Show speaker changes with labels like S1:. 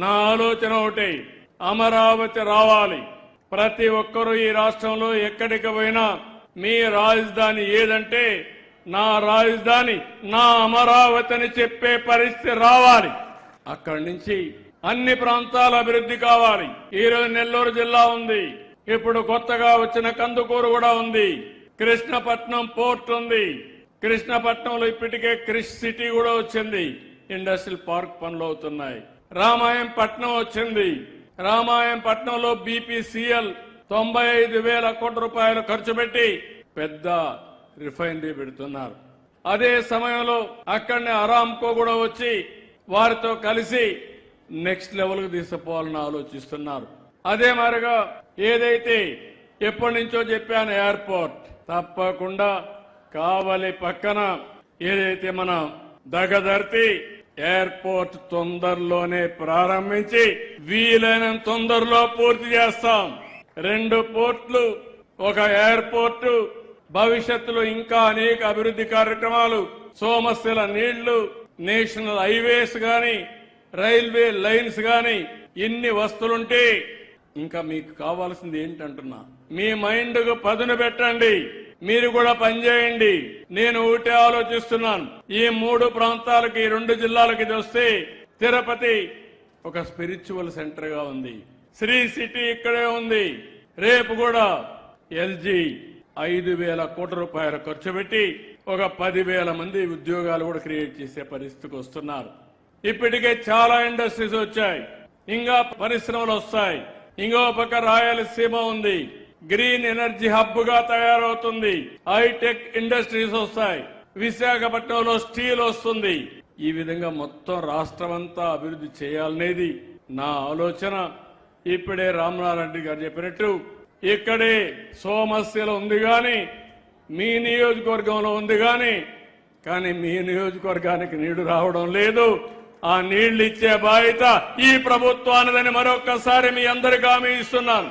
S1: నా ఆలోచన ఒకటి, అమరావతి రావాలి. ప్రతి ఒక్కరూ ఈ రాష్ట్రంలో ఎక్కడికి పోయినా మీ రాజధాని ఏదంటే నా రాజధాని నా అమరావతి అని చెప్పే పరిస్థితి రావాలి. అక్కడి నుంచి అన్ని ప్రాంతాల అభివృద్ధి కావాలి. ఈరోజు నెల్లూరు జిల్లా ఉంది, ఇప్పుడు కొత్తగా వచ్చిన కందుకూరు కూడా ఉంది, కృష్ణపట్నం పోర్ట్ ఉంది, కృష్ణపట్నంలో ఇప్పటికే క్రిష్ సిటీ కూడా వచ్చింది, ఇండస్ట్రియల్ పార్క్ పనులు అవుతున్నాయి. రామాయంపట్నం వచ్చింది, రామాయంపట్నంలో బీపీసీఎల్ 95,000 కోట్ల రూపాయలు ఖర్చు పెట్టి పెద్ద రిఫైనరీ పెడుతున్నారు. అదే సమయంలో అక్కడనే అరామ్కో కూడా వచ్చి వారితో కలిసి నెక్స్ట్ లెవెల్కి తీసుకుపోవాలని ఆలోచిస్తున్నారు. అదే మాదిరిగా ఏదైతే ఎప్పటి నుంచో చెప్పాను ఎయిర్పోర్ట్, తప్పకుండా కావలి పక్కన ఏదైతే మన దగదర్తి ఎయిర్పోర్ట్ తొందరలోనే ప్రారంభించి వీలైనంత తొందరలో పూర్తి చేస్తాం. 2 పోర్ట్లు, ఒక ఎయిర్పోర్టు, భవిష్యత్తులో ఇంకా అనేక అభివృద్ధి కార్యక్రమాలు, సోమశిల నీళ్లు, నేషనల్ హైవేస్ గాని, రైల్వే లైన్స్ గాని, ఇన్ని వస్తులుంటే ఇంకా మీకు కావాల్సింది ఏంటంటున్నా, మీ మైండ్ కు పదును పెట్టండి, మీరు కూడా పనిచేయండి. నేను ఒకటే ఆలోచిస్తున్నాను, ఈ 3 ప్రాంతాలకి 2 జిల్లాలకి వస్తే తిరుపతి ఒక స్పిరిచువల్ సెంటర్ గా ఉంది, శ్రీ సిటీ ఇక్కడే ఉంది. రేపు కూడా ఎల్జీ 5,000 కోట్ల రూపాయలు ఖర్చు పెట్టి ఒక 10,000 మంది ఉద్యోగాలు కూడా క్రియేట్ చేసే పరిస్థితికి వస్తున్నారు. ఇప్పటికే చాలా ఇండస్ట్రీస్ వచ్చాయి, ఇంకా పరిశ్రమలు వస్తాయి. ఇంకో పక్క రాయలసీమ ఉంది, గ్రీన్ ఎనర్జీ హబ్ గా తయారవుతుంది, హైటెక్ ఇండస్ట్రీస్ వస్తాయి, విశాఖపట్నంలో స్టీల్ వస్తుంది. ఈ విధంగా మొత్తం రాష్ట్రం అంతా అభివృద్ధి చేయాలనేది నా ఆలోచన. ఇప్పుడే రామనారాయణ గారు చెప్పినట్టు ఇక్కడే సోమశిల ఉంది గాని మీ నియోజకవర్గంలో ఉంది కానీ మీ నియోజకవర్గానికి నీళ్లు రావడం లేదు. ఆ నీళ్లు ఇచ్చే బాధ్యత ఈ ప్రభుత్వానిదని మరొక్కసారి మీ అందరికీ హామీ ఇస్తున్నాను.